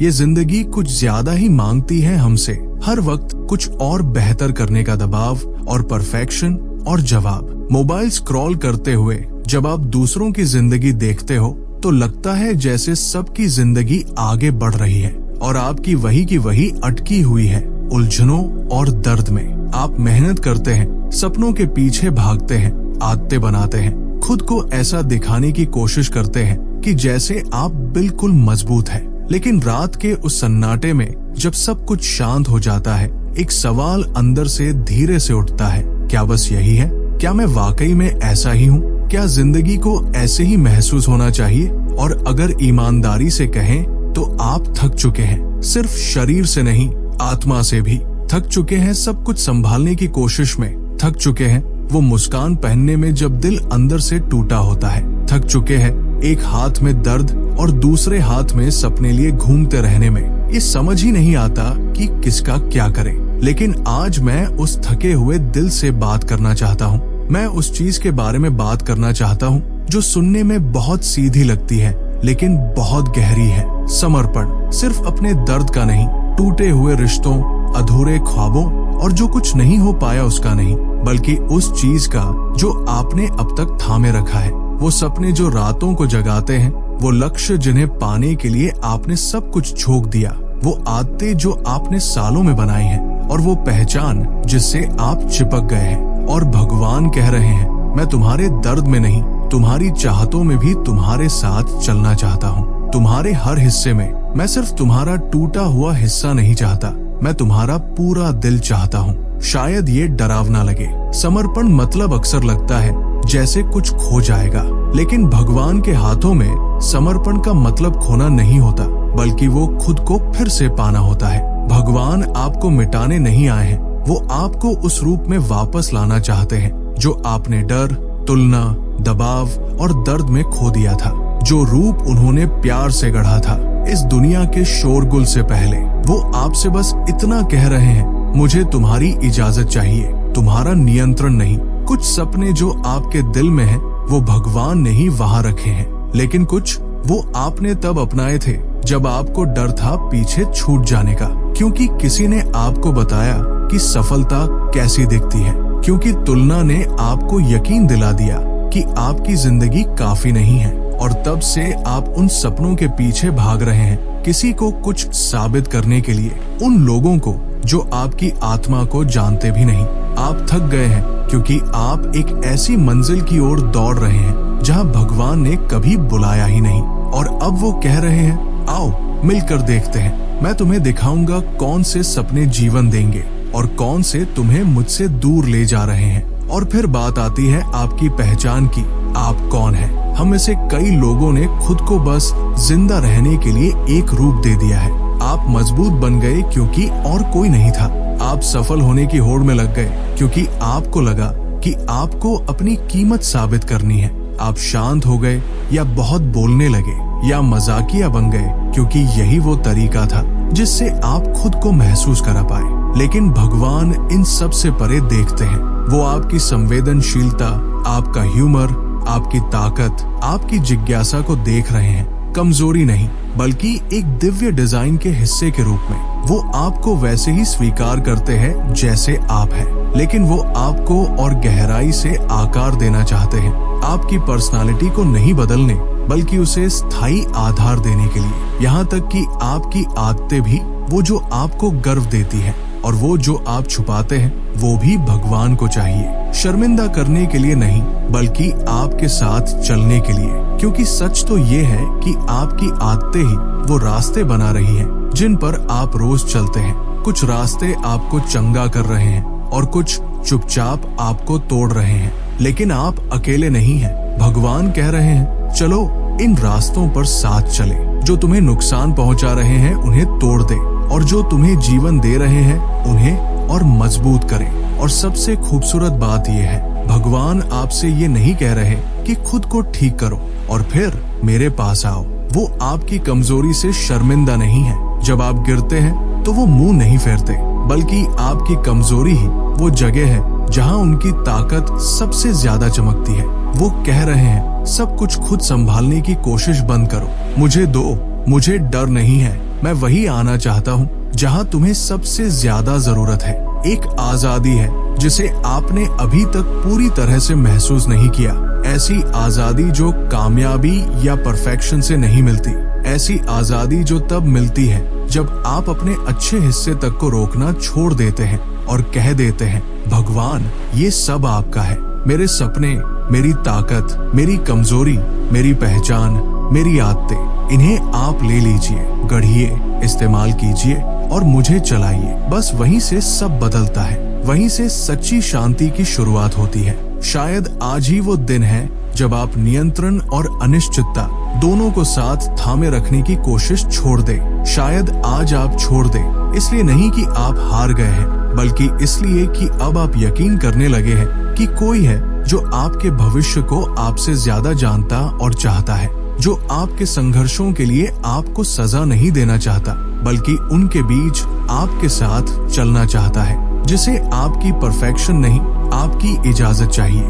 ये जिंदगी कुछ ज्यादा ही मांगती है हमसे। हर वक्त कुछ और बेहतर करने का दबाव और परफेक्शन और जवाब। मोबाइल स्क्रॉल करते हुए जब आप दूसरों की जिंदगी देखते हो तो लगता है जैसे सबकी जिंदगी आगे बढ़ रही है और आपकी वही की वही अटकी हुई है उलझनों और दर्द में। आप मेहनत करते हैं, सपनों के पीछे भागते हैं, आदतें बनाते हैं, खुद को ऐसा दिखाने की कोशिश करते हैं कि जैसे आप बिल्कुल मजबूत हैं। लेकिन रात के उस सन्नाटे में जब सब कुछ शांत हो जाता है, एक सवाल अंदर से धीरे से उठता है, क्या बस यही है? क्या मैं वाकई में ऐसा ही हूँ? क्या जिंदगी को ऐसे ही महसूस होना चाहिए? और अगर ईमानदारी से कहें तो आप थक चुके हैं, सिर्फ शरीर से नहीं आत्मा से भी। थक चुके हैं सब कुछ संभालने की कोशिश में, थक चुके हैं वो मुस्कान पहनने में जब दिल अंदर से टूटा होता है, थक चुके हैं एक हाथ में दर्द और दूसरे हाथ में सपने लिए घूमते रहने में। ये समझ ही नहीं आता कि किसका क्या करे। लेकिन आज मैं उस थके हुए दिल से बात करना चाहता हूँ। मैं उस चीज के बारे में बात करना चाहता हूँ जो सुनने में बहुत सीधी लगती है लेकिन बहुत गहरी है। समर्पण। सिर्फ अपने दर्द का नहीं, टूटे हुए रिश्तों, अधूरे ख्वाबों और जो कुछ नहीं हो पाया उसका नहीं, बल्कि उस चीज का जो आपने अब तक थामे रखा है। वो सपने जो रातों को जगाते हैं, वो लक्ष्य जिन्हें पाने के लिए आपने सब कुछ झोंक दिया, वो आदतें जो आपने सालों में बनाई हैं और वो पहचान जिससे आप चिपक गए हैं। और भगवान कह रहे हैं, मैं तुम्हारे दर्द में नहीं, तुम्हारी चाहतों में भी तुम्हारे साथ चलना चाहता हूँ। तुम्हारे हर हिस्से में। मैं सिर्फ तुम्हारा टूटा हुआ हिस्सा नहीं चाहता, मैं तुम्हारा पूरा दिल चाहता हूँ। शायद ये डरावना लगे। समर्पण मतलब अक्सर लगता है जैसे कुछ खो जाएगा, लेकिन भगवान के हाथों में समर्पण का मतलब खोना नहीं होता, बल्कि वो खुद को फिर से पाना होता है। भगवान आपको मिटाने नहीं आए हैं, वो आपको उस रूप में वापस लाना चाहते हैं जो आपने डर, तुलना, दबाव और दर्द में खो दिया था। जो रूप उन्होंने प्यार से गढ़ा था इस दुनिया के शोरगुल से पहले। वो आपसे बस इतना कह रहे हैं, मुझे तुम्हारी इजाजत चाहिए, तुम्हारा नियंत्रण नहीं। कुछ सपने जो आपके दिल में हैं, वो भगवान ने ही वहां रखे हैं, लेकिन कुछ वो आपने तब अपनाए थे जब आपको डर था पीछे छूट जाने का, क्योंकि किसी ने आपको बताया कि सफलता कैसी दिखती है, क्योंकि तुलना ने आपको यकीन दिला दिया कि आपकी जिंदगी काफी नहीं है। और तब से आप उन सपनों के पीछे भाग रहे हैं, किसी को कुछ साबित करने के लिए, उन लोगों को जो आपकी आत्मा को जानते भी नहीं। आप थक गए हैं क्योंकि आप एक ऐसी मंजिल की ओर दौड़ रहे हैं जहां भगवान ने कभी बुलाया ही नहीं। और अब वो कह रहे हैं, आओ मिलकर देखते हैं, मैं तुम्हें दिखाऊंगा कौन से सपने जीवन देंगे और कौन से तुम्हें मुझसे दूर ले जा रहे हैं। और फिर बात आती है आपकी पहचान की, आप कौन हैं? हम में से कई लोगों ने खुद को बस जिंदा रहने के लिए एक रूप दे दिया है। आप मजबूत बन गए क्योंकि और कोई नहीं था। आप सफल होने की होड़ में लग गए क्योंकि आपको लगा कि आपको अपनी कीमत साबित करनी है। आप शांत हो गए या बहुत बोलने लगे या मजाकिया बन गए क्योंकि यही वो तरीका था जिससे आप खुद को महसूस करा पाए। लेकिन भगवान इन सब से परे देखते हैं। वो आपकी संवेदनशीलता, आपका ह्यूमर, आपकी ताकत, आपकी जिज्ञासा को देख रहे हैं। कमजोरी नहीं, बल्कि एक दिव्य डिजाइन के हिस्से के रूप में। वो आपको वैसे ही स्वीकार करते हैं जैसे आप हैं, लेकिन वो आपको और गहराई से आकार देना चाहते हैं। आपकी पर्सनालिटी को नहीं बदलने, बल्कि उसे स्थायी आधार देने के लिए। यहाँ तक कि आपकी आदतें भी, वो जो आपको गर्व देती है, और वो जो आप छुपाते हैं, वो भी भगवान को चाहिए। शर्मिंदा करने के लिए नहीं, बल्कि आपके साथ चलने के लिए। क्योंकि सच तो ये है कि आपकी आदतें ही वो रास्ते बना रही हैं जिन पर आप रोज चलते हैं। कुछ रास्ते आपको चंगा कर रहे हैं और कुछ चुपचाप आपको तोड़ रहे हैं, लेकिन आप अकेले नहीं हैं। भगवान कह रहे हैं, चलो इन रास्तों पर साथ चले। जो तुम्हें नुकसान पहुंचा रहे हैं उन्हें तोड़ दे, और जो तुम्हें जीवन दे रहे हैं उन्हें और मजबूत करें। और सबसे खूबसूरत बात यह है, भगवान आपसे ये नहीं कह रहे कि खुद को ठीक करो और फिर मेरे पास आओ। वो आपकी कमजोरी से शर्मिंदा नहीं है। जब आप गिरते हैं तो वो मुंह नहीं फेरते, बल्कि आपकी कमजोरी ही वो जगह है जहां उनकी ताकत सबसे ज्यादा चमकती है। वो कह रहे हैं, सब कुछ खुद संभालने की कोशिश बंद करो, मुझे दो, मुझे डर नहीं है। मैं वही आना चाहता हूँ जहाँ तुम्हें सबसे ज्यादा जरूरत है। एक आजादी है जिसे आपने अभी तक पूरी तरह से महसूस नहीं किया। ऐसी आजादी जो कामयाबी या परफेक्शन से नहीं मिलती। ऐसी आजादी जो तब मिलती है जब आप अपने अच्छे हिस्से तक को रोकना छोड़ देते हैं और कह देते हैं, भगवान ये सब आपका है। मेरे सपने, मेरी ताकत, मेरी कमजोरी, मेरी पहचान, मेरी आदतें, इन्हें आप ले लीजिए, गढ़िए, इस्तेमाल कीजिए और मुझे चलाइए। बस वहीं से सब बदलता है। वहीं से सच्ची शांति की शुरुआत होती है। शायद आज ही वो दिन है जब आप नियंत्रण और अनिश्चितता दोनों को साथ थामे रखने की कोशिश छोड़ दें। शायद आज आप छोड़ दें, इसलिए नहीं कि आप हार गए हैं, बल्कि इसलिए कि अब आप यकीन करने लगे हैं कि कोई है जो आपके भविष्य को आपसे ज्यादा जानता और चाहता है, जो आपके संघर्षों के लिए आपको सजा नहीं देना चाहता, बल्कि उनके बीच आपके साथ चलना चाहता है, जिसे आपकी परफेक्शन नहीं, आपकी इजाजत चाहिए।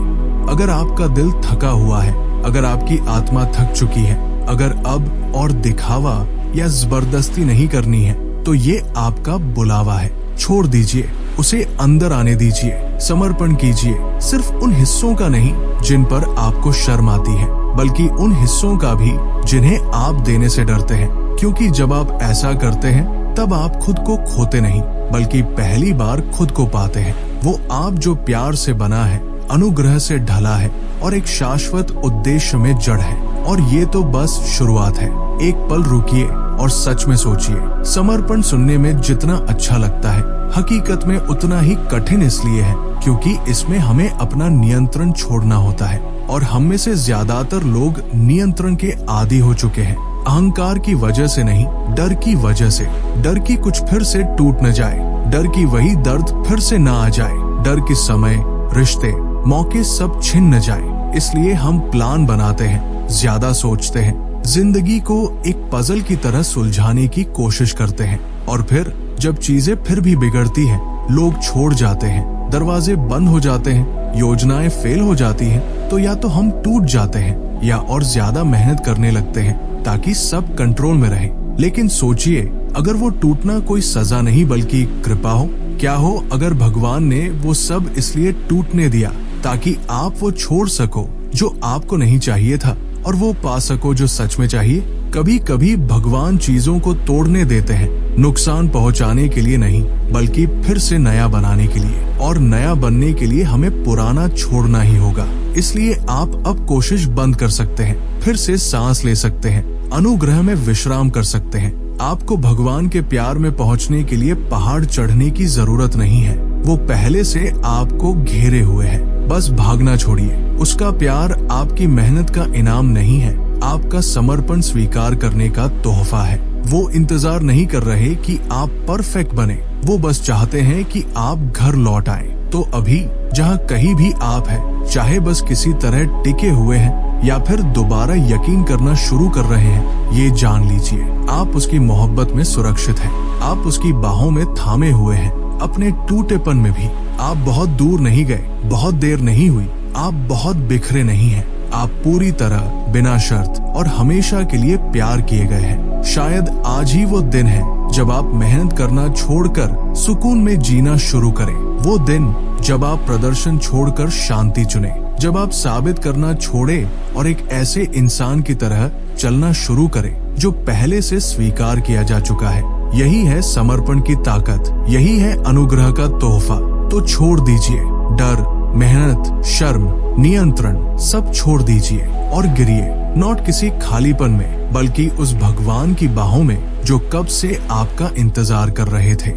अगर आपका दिल थका हुआ है, अगर आपकी आत्मा थक चुकी है, अगर अब और दिखावा या जबरदस्ती नहीं करनी है, तो ये आपका बुलावा है। छोड़ दीजिए, उसे अंदर आने दीजिए, समर्पण कीजिए। सिर्फ उन हिस्सों का नहीं जिन पर आपको शर्म आती है, बल्कि उन हिस्सों का भी जिन्हें आप देने से डरते हैं। क्योंकि जब आप ऐसा करते हैं तब आप खुद को खोते नहीं, बल्कि पहली बार खुद को पाते हैं। वो आप जो प्यार से बना है, अनुग्रह से ढला है और एक शाश्वत उद्देश्य में जड़ है। और ये तो बस शुरुआत है। एक पल रुकिए और सच में सोचिए, समर्पण सुनने में जितना अच्छा लगता है, हकीकत में उतना ही कठिन इसलिए है क्योंकि इसमें हमें अपना नियंत्रण छोड़ना होता है। और हम में से ज्यादातर लोग नियंत्रण के आदी हो चुके हैं। अहंकार की वजह से नहीं, डर की वजह से। डर की कुछ फिर से टूट न जाए, डर की वही दर्द फिर से न आ जाए, डर की समय, रिश्ते, मौके सब छिन न जाए। इसलिए हम प्लान बनाते हैं, ज्यादा सोचते हैं, जिंदगी को एक पजल की तरह सुलझाने की कोशिश करते हैं। और फिर जब चीजें फिर भी बिगड़ती हैं, लोग छोड़ जाते हैं, दरवाजे बंद हो जाते हैं, योजनाएं फेल हो जाती हैं, तो या तो हम टूट जाते हैं या और ज्यादा मेहनत करने लगते हैं ताकि सब कंट्रोल में रहे। लेकिन सोचिए, अगर वो टूटना कोई सजा नहीं बल्कि कृपा हो, क्या हो अगर भगवान ने वो सब इसलिए टूटने दिया ताकि आप वो छोड़ सको जो आपको नहीं चाहिए था और वो पा सको जो सच में चाहिए। कभी कभी भगवान चीजों को तोड़ने देते हैं, नुकसान पहुंचाने के लिए नहीं, बल्कि फिर से नया बनाने के लिए। और नया बनने के लिए हमें पुराना छोड़ना ही होगा। इसलिए आप अब कोशिश बंद कर सकते हैं, फिर से सांस ले सकते हैं, अनुग्रह में विश्राम कर सकते हैं। आपको भगवान के प्यार में पहुंचने के लिए पहाड़ चढ़ने की जरूरत नहीं है। वो पहले से आपको घेरे हुए है। बस भागना छोड़िए। उसका प्यार आपकी मेहनत का इनाम नहीं है, आपका समर्पण स्वीकार करने का तोहफा है। वो इंतजार नहीं कर रहे कि आप परफेक्ट बने, वो बस चाहते हैं कि आप घर लौट आए। तो अभी जहाँ कहीं भी आप हैं, चाहे बस किसी तरह टिके हुए हैं या फिर दोबारा यकीन करना शुरू कर रहे हैं, ये जान लीजिए आप उसकी मोहब्बत में सुरक्षित हैं। आप उसकी बाहों में थामे हुए हैं। अपने टूटेपन में भी आप बहुत दूर नहीं गए, बहुत देर नहीं हुई, आप बहुत बिखरे नहीं हैं। आप पूरी तरह, बिना शर्त और हमेशा के लिए प्यार किए गए हैं। शायद आज ही वो दिन है जब आप मेहनत करना छोड़कर सुकून में जीना शुरू करें। वो दिन जब आप प्रदर्शन छोड़कर शांति चुने, जब आप साबित करना छोड़े और एक ऐसे इंसान की तरह चलना शुरू करें जो पहले से स्वीकार किया जा चुका है। यही है समर्पण की ताकत, यही है अनुग्रह का तोहफा। तो छोड़ दीजिए डर, मेहनत, शर्म, नियंत्रण, सब छोड़ दीजिए और गिरिए, नॉट किसी खालीपन में, बल्कि उस भगवान की बाहों में जो कब से आपका इंतजार कर रहे थे।